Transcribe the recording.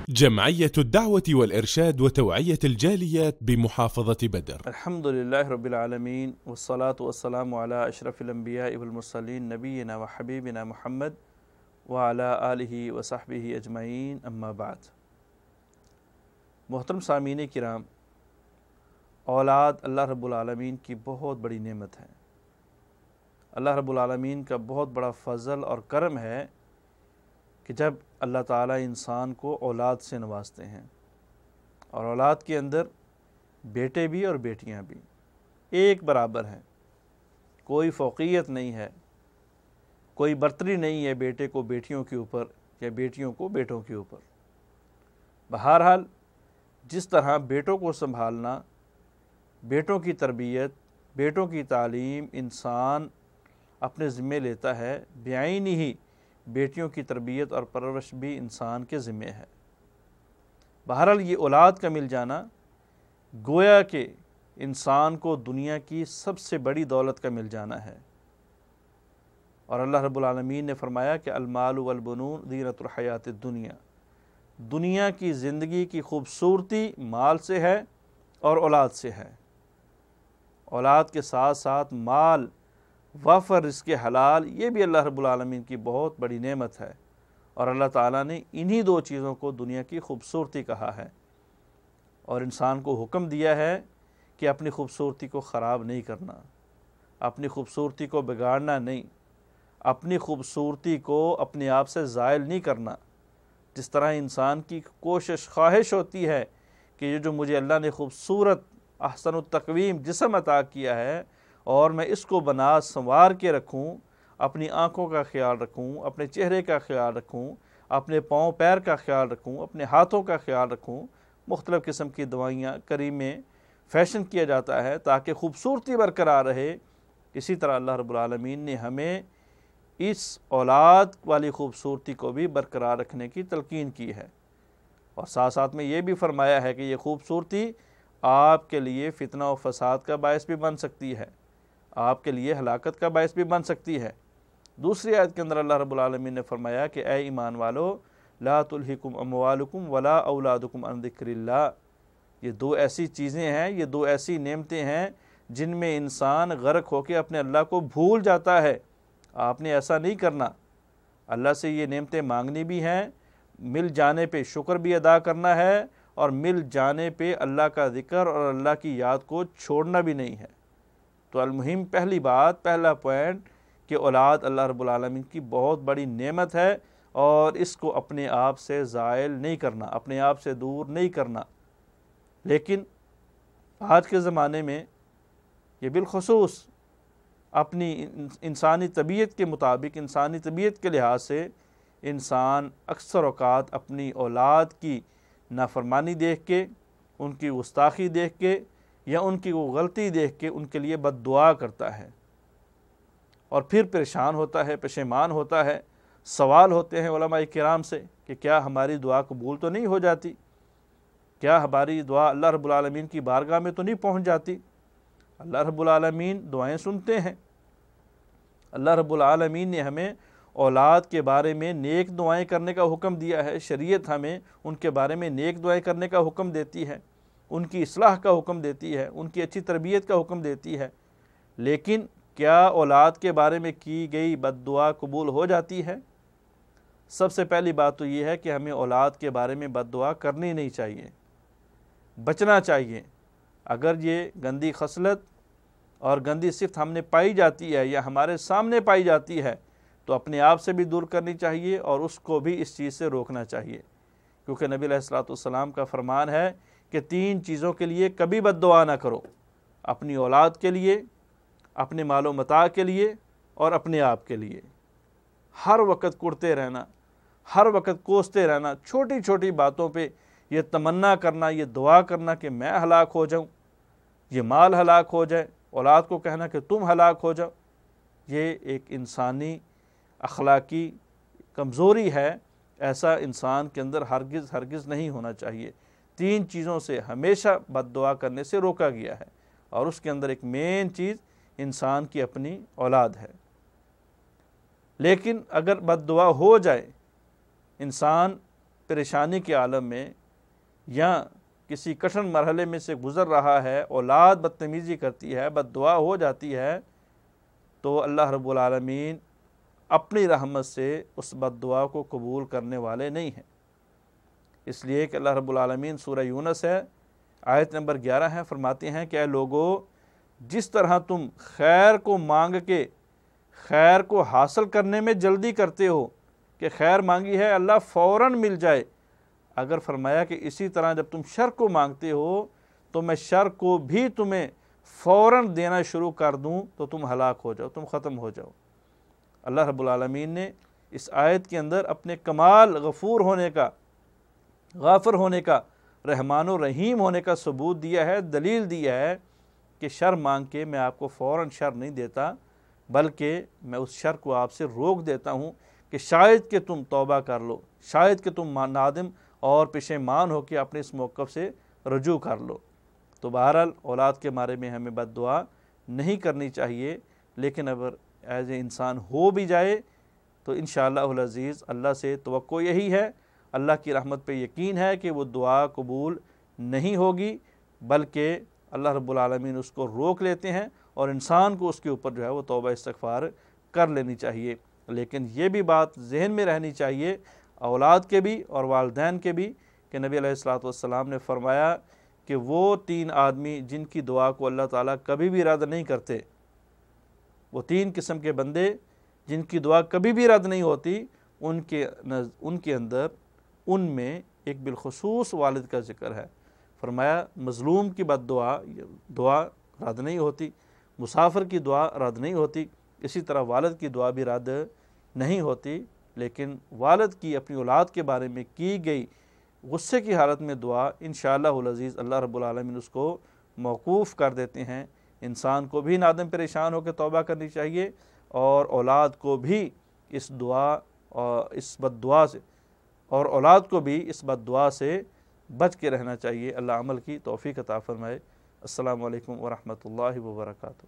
جمعية الدعوة والإرشاد وتوعية الجاليات بمحافظة بدر. الحمد لله رب العالمين والصلاة والسلام على أشرف الأنبياء والمرسلين نبينا وحبيبنا محمد وعلى آلہ وصحبہ اجمعین اما بعد۔ محترم سامعین کرام، اولاد اللہ رب العالمین کی بہت بڑی نعمت ہے۔ اللہ رب العالمین کا بہت بڑا فضل اور کرم ہے کہ جب اللہ تعالیٰ انسان کو اولاد سے نوازتے ہیں، اور اولاد کے اندر بیٹے بھی اور بیٹیاں بھی ایک برابر ہیں، کوئی فوقیت نہیں ہے، کوئی برتری نہیں ہے بیٹے کو بیٹیوں کے اوپر یا بیٹیوں کو بیٹوں کے اوپر۔ بہرحال جس طرح بیٹوں کو سنبھالنا، بیٹوں کی تربیت، بیٹوں کی تعلیم انسان اپنے ذمے لیتا ہے، بعینی ہی بیٹیوں کی تربیت اور پرورش بھی انسان کے ذمے ہے۔ بہرحال یہ اولاد کا مل جانا گویا کہ انسان کو دنیا کی سب سے بڑی دولت کا مل جانا ہے، اور اللہ رب العالمین نے فرمایا کہ المال والبنون زینۃ الحیات الدنیا، دنیا کی زندگی کی خوبصورتی مال سے ہے اور اولاد سے ہے۔ اولاد کے ساتھ ساتھ مال، وافر رزق حلال، یہ بھی اللہ رب العالمین کی بہت بڑی نعمت ہے، اور اللہ تعالیٰ نے انہی دو چیزوں کو دنیا کی خوبصورتی کہا ہے، اور انسان کو حکم دیا ہے کہ اپنی خوبصورتی کو خراب نہیں کرنا، اپنی خوبصورتی کو بگاڑنا نہیں، اپنی خوبصورتی کو اپنے آپ سے زائل نہیں کرنا۔ جس طرح انسان کی کوشش، خواہش ہوتی ہے کہ یہ جو مجھے اللہ نے خوبصورت احسن التقویم جسم عطا کیا ہے اور میں اس کو بنا سنوار کے رکھوں، اپنی آنکھوں کا خیال رکھوں، اپنے چہرے کا خیال رکھوں، اپنے پاؤں پیر کا خیال رکھوں، اپنے ہاتھوں کا خیال رکھوں، مختلف قسم کی دوائیاں، کریمیں، فیشن کیا جاتا ہے تاکہ خوبصورتی برقرار رہے۔ اسی طرح اللہ رب العالمین نے ہمیں اس اولاد والی خوبصورتی کو بھی برقرار رکھنے کی تلقین کی ہے، اور ساتھ ساتھ میں یہ بھی فرمایا ہے کہ یہ خوبصورتی آپ کے لیے فتنہ و فساد کا باعث بھی بن سکتی ہے، آپ کے لیے ہلاکت کا باعث بھی بن سکتی ہے۔ دوسری آیت کے اندر اللہ رب العالمین نے فرمایا کہ اے ایمان والو لا تلہکم اموالکم ولا اولادکم عن ذکر اللہ، یہ دو ایسی چیزیں ہیں، یہ دو ایسی نعمتیں ہیں جن میں انسان غرق ہو کے اپنے اللہ کو بھول جاتا ہے۔ آپ نے ایسا نہیں کرنا، اللہ سے یہ نعمتیں مانگنی بھی ہیں، مل جانے پہ شکر بھی ادا کرنا ہے، اور مل جانے پہ اللہ کا ذکر اور اللہ کی یاد کو چھوڑنا بھی نہیں ہے۔ تو المہم پہلی بات، پہلا پوائنٹ کہ اولاد اللہ رب العالمین کی بہت بڑی نعمت ہے، اور اس کو اپنے آپ سے زائل نہیں کرنا، اپنے آپ سے دور نہیں کرنا۔ لیکن آج کے زمانے میں یہ بالخصوص اپنی انسانی طبیعت کے مطابق، انسانی طبیعت کے لحاظ سے انسان اکثر اوقات اپنی اولاد کی نافرمانی دیکھ کے، ان کی گستاخی دیکھ کے، یا ان کی وہ غلطی دیکھ کے ان کے لیے بد دعا کرتا ہے، اور پھر پریشان ہوتا ہے، پشیمان ہوتا ہے۔ سوال ہوتے ہیں علماء کرام سے کہ کیا ہماری دعا قبول تو نہیں ہو جاتی؟ کیا ہماری دعا اللہ رب العالمین کی بارگاہ میں تو نہیں پہنچ جاتی؟ اللہ رب العالمین دعائیں سنتے ہیں۔ اللہ رب العالمین نے ہمیں اولاد کے بارے میں نیک دعائیں کرنے کا حکم دیا ہے، شریعت ہمیں ان کے بارے میں نیک دعائیں کرنے کا حکم دیتی ہے، ان کی اصلاح کا حکم دیتی ہے، ان کی اچھی تربیت کا حکم دیتی ہے۔ لیکن کیا اولاد کے بارے میں کی گئی بد دعا قبول ہو جاتی ہے؟ سب سے پہلی بات تو یہ ہے کہ ہمیں اولاد کے بارے میں بد دعا کرنی نہیں چاہیے، بچنا چاہیے۔ اگر یہ گندی خصلت اور گندی صفت ہم نے پائی جاتی ہے یا ہمارے سامنے پائی جاتی ہے تو اپنے آپ سے بھی دور کرنی چاہیے، اور اس کو بھی اس چیز سے روکنا چاہیے، کیونکہ نبی علیہ الصلوۃ والسلام کا فرمان ہے کہ 3 چیزوں کے لیے کبھی بد دعا نہ کرو، اپنی اولاد کے لیے، اپنے مال و متاع کے لیے، اور اپنے آپ کے لیے۔ ہر وقت کڑتے رہنا، ہر وقت کوستے رہنا، چھوٹی چھوٹی باتوں پہ یہ تمنا کرنا، یہ دعا کرنا کہ میں ہلاک ہو جاؤں، یہ مال ہلاک ہو جائے، اولاد کو کہنا کہ تم ہلاک ہو جاؤ، یہ ایک انسانی اخلاقی کمزوری ہے۔ ایسا انسان کے اندر ہرگز نہیں ہونا چاہیے۔ 3 چیزوں سے ہمیشہ بد دعا کرنے سے روکا گیا ہے، اور اس کے اندر ایک مین چیز انسان کی اپنی اولاد ہے۔ لیکن اگر بد دعا ہو جائے، انسان پریشانی کے عالم میں یا کسی کٹھن مرحلے میں سے گزر رہا ہے، اولاد بدتمیزی کرتی ہے، بد دعا ہو جاتی ہے، تو اللہ رب العالمین اپنی رحمت سے اس بد دعا کو قبول کرنے والے نہیں ہیں۔ اس لیے کہ اللہ رب العالمین سورہ یونس ہے، آیت نمبر 11 ہے، فرماتے ہیں کہ اے لوگو، جس طرح تم خیر کو مانگ کے خیر کو حاصل کرنے میں جلدی کرتے ہو کہ خیر مانگی ہے اللہ فوراً مل جائے، اگر فرمایا کہ اسی طرح جب تم شر کو مانگتے ہو تو میں شر کو بھی تمہیں فوراً دینا شروع کر دوں تو تم ہلاک ہو جاؤ، تم ختم ہو جاؤ۔ اللہ رب العالمین نے اس آیت کے اندر اپنے کمال غفور ہونے کا، غافر ہونے کا، رحمان و رحیم ہونے کا ثبوت دیا ہے، دلیل دیا ہے کہ شر مانگ کے میں آپ کو فوراً شر نہیں دیتا، بلکہ میں اس شر کو آپ سے روک دیتا ہوں کہ شاید کہ تم توبہ کر لو، شاید کہ تم نادم اور پشیمان ہو کے اپنے اس موقف سے رجوع کر لو۔ تو بہرحال اولاد کے بارے میں ہمیں بد دعا نہیں کرنی چاہیے، لیکن اگر ایز اے انسان ہو بھی جائے تو انشاءاللہ العزیز اللہ سے توقع یہی ہے، اللہ کی رحمت پہ یقین ہے کہ وہ دعا قبول نہیں ہوگی، بلکہ اللہ رب العالمین اس کو روک لیتے ہیں اور انسان کو اس کے اوپر جو ہے وہ توبہ استغفار کر لینی چاہیے۔ لیکن یہ بھی بات ذہن میں رہنی چاہیے اولاد کے بھی اور والدین کے بھی کہ نبی علیہ الصلوۃ والسلام نے فرمایا کہ وہ 3 آدمی جن کی دعا کو اللہ تعالیٰ کبھی بھی رد نہیں کرتے، وہ 3 قسم کے بندے جن کی دعا کبھی بھی رد نہیں ہوتی، ان کے اندر ان میں ایک بالخصوص والد کا ذکر ہے۔ فرمایا مظلوم کی بد دعا رد نہیں ہوتی، مسافر کی دعا رد نہیں ہوتی، اسی طرح والد کی دعا بھی رد نہیں ہوتی، لیکن والد کی اپنی اولاد کے بارے میں کی گئی غصے کی حالت میں دعا انشاءاللہ العزیز اللہ رب العالمین اس کو موقوف کر دیتے ہیں۔ انسان کو بھی نادم پریشان ہو کے توبہ کرنی چاہیے اور اولاد کو بھی اس دعا اور اس بد دعا سے اور اولاد کو بھی اس بد دعا سے بچ کے رہنا چاہیے۔ اللہ عمل کی توفیق عطا فرمائے۔ السلام علیکم ورحمۃ اللہ وبرکاتہ۔